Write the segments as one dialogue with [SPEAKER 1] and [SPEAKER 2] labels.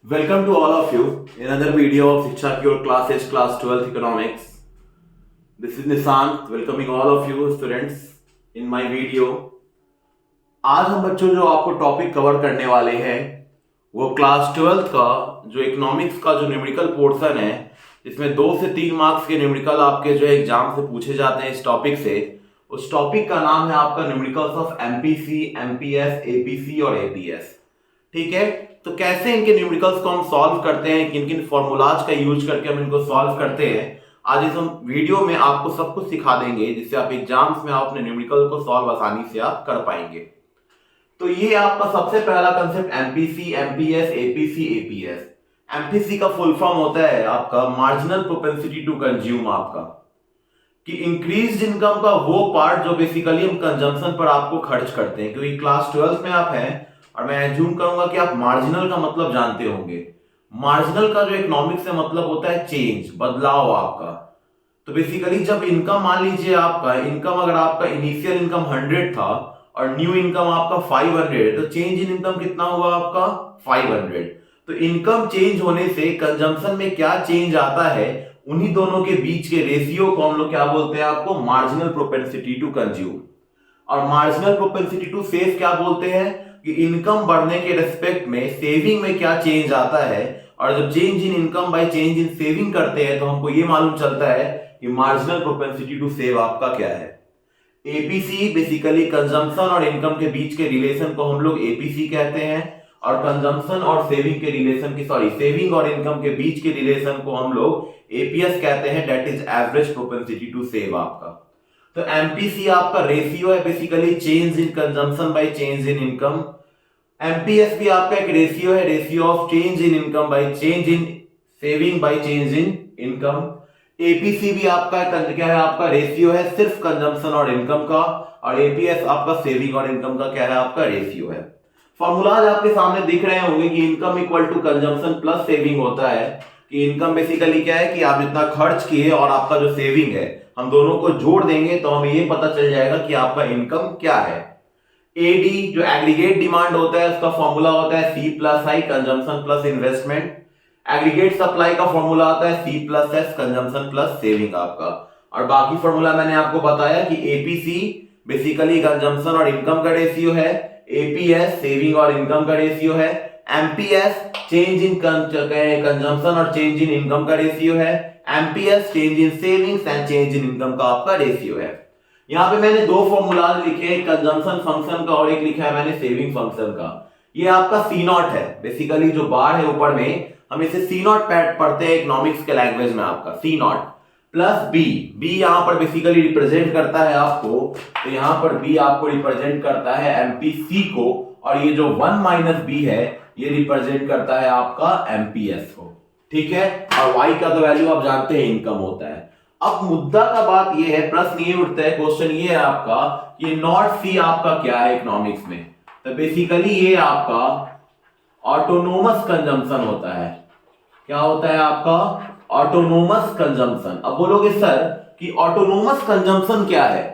[SPEAKER 1] Welcome to all of you in another video of Shiksha की और classes class 12th economics. This is Nishant welcoming all of you students in my video. आज हम बच्चों जो आपको topic cover करने वाले हैं वो क्लास 12th का जो इकोनॉमिक्स का जो न्यूमेरिकल पोर्शन है जिसमें 2 से 3 मार्क्स के न्यूमेरिकल आपके जो एग्जाम से पूछे जाते हैं इस टॉपिक से। उस टॉपिक का नाम है आपका numericals of MPC, MPS, APC और एपीएस। ठीक है, तो कैसे इनके न्यूमेरिकल्स को हम सॉल्व करते हैं, किन किन फॉर्मूलाज का यूज करके हम इनको सॉल्व करते हैं, आज इस हम वीडियो में आपको सब कुछ सिखा देंगे जिससे आप एग्जाम्स में आप अपने न्यूमेरिकल को सॉल्व आसानी से आप कर पाएंगे। तो ये आपका सबसे पहला concept MPC, MPS, APC, APS. MPC का फुल फॉर्म होता है आपका मार्जिनल प्रोपेंसिटी टू कंज्यूम, आपका कि इंक्रीज इनकम का वो पार्ट जो बेसिकली हम कंजम्पशन पर आपको खर्च करते हैं। क्योंकि क्लास 12 में आप हैं और मैं एज्यूम करूंगा कि आप मार्जिनल का मतलब जानते होंगे। मार्जिनल का जो इकोनॉमिक्स से मतलब होता है चेंज, बदलाव आपका। तो बेसिकली जब इनकम, मान लीजिए आपका इनकम, अगर आपका इनिशियल इनकम 100 था और न्यू इनकम आपका 500, तो चेंज इन इनकम कितना हुआ आपका 500। तो इनकम चेंज होने से कंजम्पशन में क्या चेंज आता है, उन्हीं दोनों के बीच के रेशियो को हम लोग क्या बोलते हैं, आपको मार्जिनल प्रोपेंसिटी टू कंज्यूम। और मार्जिनल प्रोपेंसिटी टू सेव क्या बोलते हैं कि इनकम बढ़ने के रेस्पेक्ट में सेविंग में क्या चेंज आता है। और जब change in income by change in saving करते हैं तो हमको ये मालूम चलता है कि मार्जिनल प्रोपेंसिटी टू सेव आपका क्या है। एपीसी बेसिकली कंजम्पशन और इनकम के बीच के रिलेशन को हम लोग एपीसी कहते हैं, और कंजम्पशन और सेविंग के रिलेशन की सेविंग और इनकम के बीच के रिलेशन को हम लोग एपीएस कहते हैं, that is average propensity to save आपका। तो एमपीसी आपका रेशियो है basically change in consumption by change in income. MPS भी आपका एक रेशियो है, ratio of change in income by change in saving by change in income. APC भी आपका क्या है, आपका रेशियो है सिर्फ कंजम्पशन और इनकम का, और एपीएस आपका सेविंग और इनकम का क्या है, आपका रेशियो है। फॉर्मूलाज आपके सामने दिख रहे होंगे कि income equal to consumption plus saving होता है। कि इनकम बेसिकली क्या है कि आप जितना खर्च किए और आपका जो सेविंग है, हम दोनों को जोड़ देंगे तो हमें ये पता चल जाएगा कि आपका इनकम क्या है। एडी जो एग्रीगेट डिमांड होता है उसका फॉर्मूला होता है C plus I, consumption plus investment. Aggregate supply का फॉर्मूला आता है C plus S, consumption plus saving आपका। और बाकी फॉर्मूला मैंने आपको बताया कि एपीसी बेसिकली कंजम्पशन और इनकम का रेशियो है, एपीएस सेविंग और इनकम का रेशियो है, एमपीएस चेंज इन कंजम्पशन और चेंज इन इनकम का रेशियो है, MPS change in savings and change in income का आपका रेशियो है। यहाँ पे मैंने 2 फॉर्मूलाज लिखे, एक कंजम्पशन फंक्शन का और एक लिखा है मैंने सेविंग फंक्शन का। ये आपका सी नॉट है, बेसिकली जो बार है ऊपर में हम इसे सी नॉट पढ़ते हैं इकोनॉमिक्स के लैंग्वेज में, आपका सी नॉट प्लस बी। बी यहाँ पर बेसिकली रिप्रेजेंट करता है आपको, तो यहाँ पर बी आपको रिप्रेजेंट करता है एमपीसी को, और ये जो 1 माइनस बी है ये रिप्रेजेंट करता है आपका एमपीएस को। ठीक है, और वाई का तो वैल्यू आप जानते हैं इनकम होता है। अब मुद्दा का बात ये है, प्रश्न ये उठता है, क्वेश्चन ये है आपका, ये नॉट सी आपका क्या है इकोनॉमिक्स में। तो बेसिकली ये आपका ऑटोनोमस कंजम्पशन होता है। क्या होता है आपका ऑटोनोमस कंजम्पशन। अब बोलोगे सर कि ऑटोनोमस कंजम्पशन क्या है,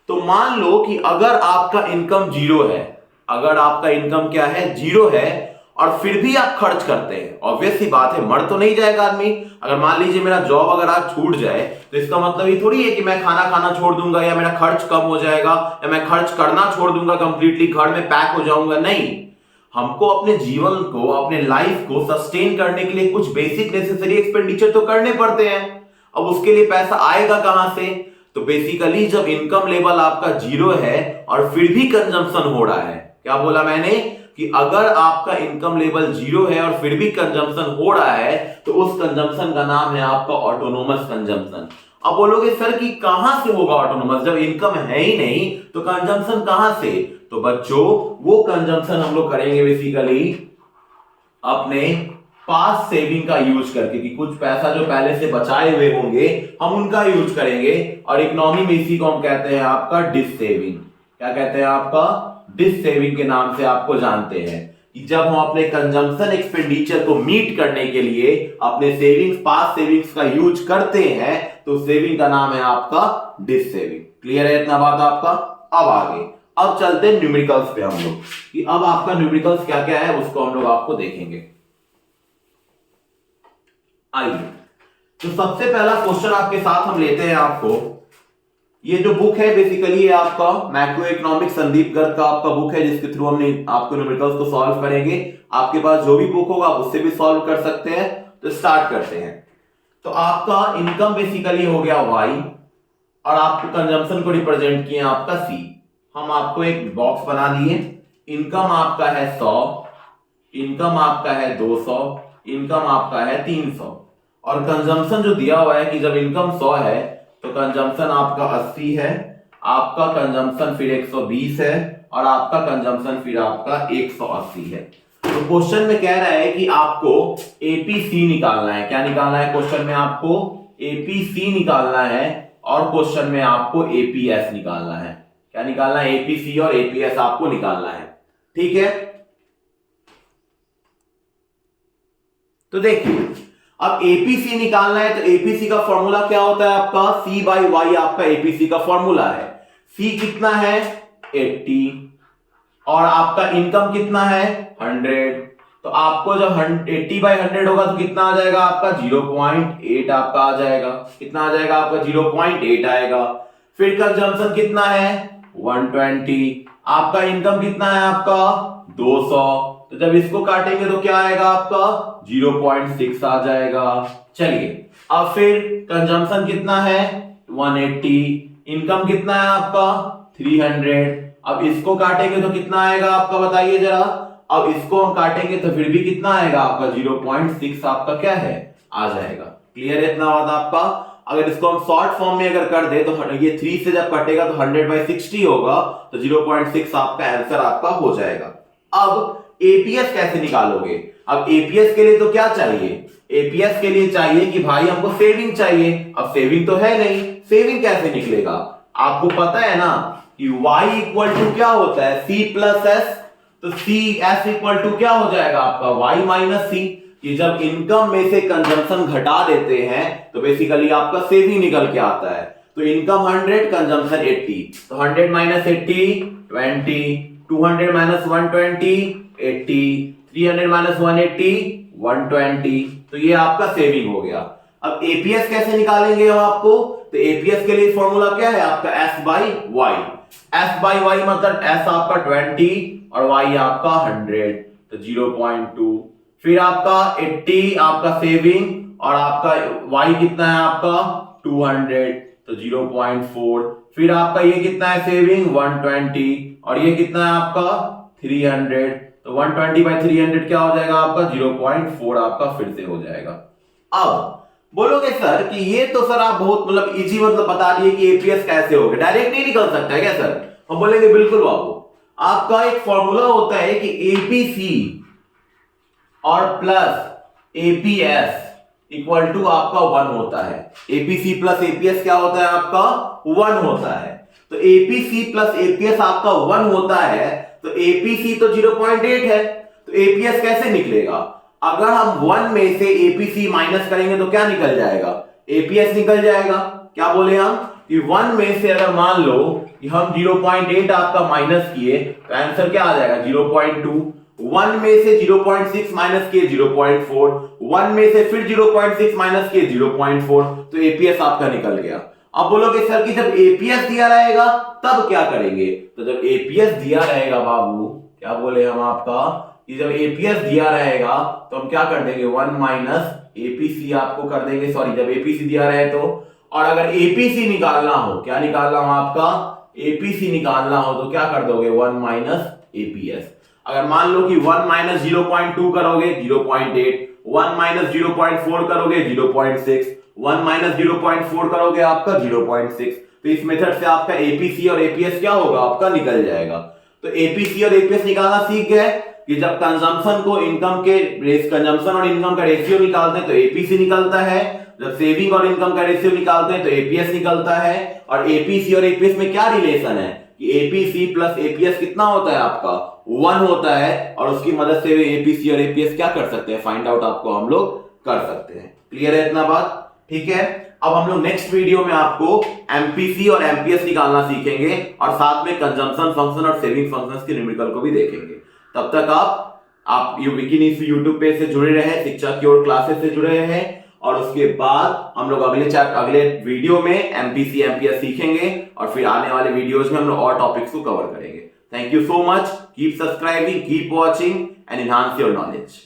[SPEAKER 1] तो मान लो कि अगर आपका इनकम जीरो है, अगर आपका इनकम क्या है, जीरो है, और फिर भी आप खर्च करते हैं, ऑब्वियस सी बात है, मर तो नहीं जाएगा आदमी। अगर मान लीजिए मेरा जॉब अगर आज छूट जाए तो इसका मतलब ये थोड़ी है कि मैं खाना खाना छोड़ दूंगा, या मेरा खर्च कम हो जाएगा, या मैं खर्च करना छोड़ दूंगा कंप्लीटली, घर में पैक हो जाऊंगा। नहीं, हमको अपने जीवन को, अपने लाइफ को सस्टेन करने के लिए कुछ बेसिक नेसेसरी एक्सपेंडिचर तो करने पड़ते हैं। अब उसके लिए पैसा आएगा कहां से, तो बेसिकली जब इनकम लेवल आपका जीरो है और फिर भी कंजम्पशन हो रहा है, क्या बोला मैंने कि अगर आपका इनकम लेवल जीरो है और फिर भी कंजम्पशन हो रहा है तो उस कंजम्पशन का नाम है आपका ऑटोनोमस कंजम्पशन। अब बोलोगे सर कि कहां से होगा ऑटोनोमस, जब इनकम है ही नहीं तो कंजम्पशन कहां से। तो बच्चों वो कंजम्पशन हम लोग करेंगे बेसिकली अपने पास सेविंग का यूज करके, कि कुछ पैसा जो पहले से बचाए हुए होंगे हम उनका यूज करेंगे। और इकोनॉमी में इसी को हम कहते हैं आपका डिस सेविंग। क्या कहते हैं आपका, डिस सेविंग के नाम से आपको जानते हैं कि जब हम अपने कंजम्पशन एक्सपेंडिचर को मीट करने के लिए अपने सेविंग्स, पास सेविंग्स का यूज करते हैं तो सेविंग का नाम है आपका डिस सेविंग। क्लियर है इतना बात आपका। अब आगे, अब चलते हैं न्यूमेरिकल्स पे हम लोग, कि अब आपका न्यूमेरिकल्स क्या क्या है उसको हम लोग आपको देखेंगे। आइए, तो सबसे पहला क्वेश्चन आपके साथ हम लेते हैं। आपको ये जो बुक है बेसिकली ये आपका मैक्रो इकोनॉमिक्स संदीप गर्ग का आपका बुक है, जिसके थ्रू हमने आपको न्यूमेरिकल्स को सॉल्व करेंगे। आपके पास जो भी बुक होगा आप उससे भी सॉल्व कर सकते हैं। तो स्टार्ट करते हैं। तो आपका इनकम बेसिकली हो गया y और आपको कंजम्पशन को रिप्रेजेंट किए आपका c। हम आपको एक बॉक्स बना दिए। इनकम आपका है 100, इनकम आपका है 200, इनकम आपका है 300 और कंजम्पशन जो दिया हुआ है कि जब इनकम 100 है तो कंजम्पशन आपका 80 है, आपका कंजम्पशन फिर 120 है और आपका कंजम्पशन फिर आपका 180 है। तो क्वेश्चन में कह रहा है कि आपको एपीसी निकालना है। क्या निकालना है क्वेश्चन में? आपको एपीसी निकालना है और क्वेश्चन में आपको एपीएस निकालना है। क्या निकालना है? एपीसी और एपीएस आपको निकालना है। ठीक है, तो देखिए अब एपीसी निकालना है तो एपीसी का फॉर्मूला क्या होता है आपका? सी बाई वाई आपका एपीसी का फॉर्मूला है। सी कितना है? 80 और आपका इनकम कितना है? 100। तो आपको जब 80 बाई 100 होगा तो कितना आ जाएगा आपका? 0.8 आपका आ जाएगा। कितना आ जाएगा आपका? 0.8 आएगा। फिर कंजम्पशन कितना है? 120। आपका इनकम कितना है आपका? 200। तो जब इसको काटेंगे तो क्या आएगा आपका? 0.6 आ जाएगा। चलिए अब फिर कंजम्पशन कितना है? 180। इनकम कितना है आपका? 300। अब इसको काटेंगे तो कितना आएगा आपका? बताइए जरा। अब इसको हम काटेंगे तो फिर भी कितना आएगा आपका? 0.6 आपका क्या है? आ जाएगा। क्लियर है इतना बात आपका? अगर इसको हम शॉर्ट फॉर्म में अगर कर दे तो ये 3 से जब कटेगा तो 100/60 होगा, तो 0.6 आपका आंसर आपका हो जाएगा। अब एपीएस कैसे निकालोगे? अब एपीएस के लिए तो क्या चाहिए? एपीएस के लिए चाहिए कि भाई हमको सेविंग चाहिए। अब सेविंग तो है नहीं, सेविंग कैसे निकलेगा? आपको पता है ना कि y इक्वल टू क्या होता है? c plus S. तो c s इक्वल टू क्या हो जाएगा आपका? y minus c। कि जब इनकम में से कंजम्पशन घटा देते हैं तो बेसिकली आपका सेविंग निकल के आता है। तो इनकम 100, कंजम्पशन 80। तो 100 माइनस 80 20, 200 माइनस 120 80, 300 माइनस 180 120। तो ये आपका सेविंग हो गया। अब एपीएस कैसे निकालेंगे हम आपको? तो एपीएस के लिए फॉर्मूला क्या है आपका? S by Y. S by Y मतलब एस आपका 20 और वाई आपका 100, तो 0.2। फिर आपका 80 आपका सेविंग और आपका वाई कितना है आपका? 200, तो 0.4। फिर आपका ये कितना है? सेविंग 120 और ये कितना है आपका? 300। तो 120/300 क्या हो जाएगा आपका? 0.4 आपका फिर से हो जाएगा। अब बोलोगे सर कि ये तो सर आप बहुत मतलब इजी मतलब बता दिए कि एपीएस कैसे होगा, डायरेक्ट नहीं निकल सकता है क्या सर? हम बोलेंगे बिल्कुल बाबू, आपका एक फॉर्मूला होता है कि एपीसी और प्लस एपीएस इक्वल टू आपका 1 होता है। एपीसी प्लस एपीएस क्या होता है आपका? 1 होता है। तो एपीसी प्लस एपीएस आपका 1 होता है, तो एपीसी तो 0.8 है, तो एपीएस कैसे निकलेगा? अगर हम 1 में से एपीसी माइनस करेंगे तो क्या निकल जाएगा? एपीएस निकल जाएगा। क्या बोले हम कि 1 में से अगर मान लो कि हम 0.8 आपका माइनस किए तो आंसर क्या आ जाएगा? 0.2। 1 में से 0.6 माइनस किए 0.4, 1 में से फिर 0.6 माइनस किए 0.4, तो एपीएस आपका निकल गया। अब बोलोगे सर कि जब एपीएस दिया रहेगा तब क्या करेंगे? तो जब एपीएस दिया रहेगा बाबू, क्या बोले हम आपका कि जब एपीएस दिया रहेगा तो हम क्या कर देंगे? 1 माइनस एपीसी आपको कर देंगे। सॉरी, जब एपीसी दिया रहे तो। और अगर एपीसी निकालना हो, क्या निकालना हो आपका? एपीसी निकालना हो तो क्या कर दोगे? 1 माइनस एपीएस। अगर मान लो कि 1 माइनस 0.2 करोगे 0.8, 1 माइनस 0.4 करोगे 0.6, 1 माइनस 0.4 करोगे आपका 0.6। तो इस मेथड से आपका एपीसी और एपीएस क्या होगा? आपका निकल जाएगा। तो एपीसी और एपीएस निकालना सीख गए कि जब कंजम्पशन को इनकम के कंजम्पशन और इनकम का रेशियो निकालते हैं तो एपीसी निकलता है, जब सेविंग और इनकम का रेशियो निकालते हैं तो एपीएस निकलता है। और एपीसी और एपीएस में क्या रिलेशन है कि एपीसी प्लस एपीएस कितना होता है आपका? 1 होता है। और उसकी मदद से एपीसी और एपीएस क्या कर सकते हैं? फाइंड आउट आपको हम लोग कर सकते हैं। क्लियर है इतना बात? ठीक है, अब हम लोग नेक्स्ट वीडियो में आपको एमपीसी और एमपीएस निकालना सीखेंगे और साथ में कंजम्पशन फंक्शन और सेविंग फंक्शंस के न्यूमेरिकल को भी देखेंगे। तब तक आप विकिनीस यूट्यूब पे से जुड़े रहे, शिक्षा की ओर क्लासेस से जुड़े रहे और उसके बाद हम लोग अगले वीडियो में एमपीसी एमपीएस सीखेंगे और फिर आने वाले वीडियोस में हम लोग और टॉपिक्स को कवर करेंगे। Thank you so much, keep subscribing, keep watching and enhance your knowledge.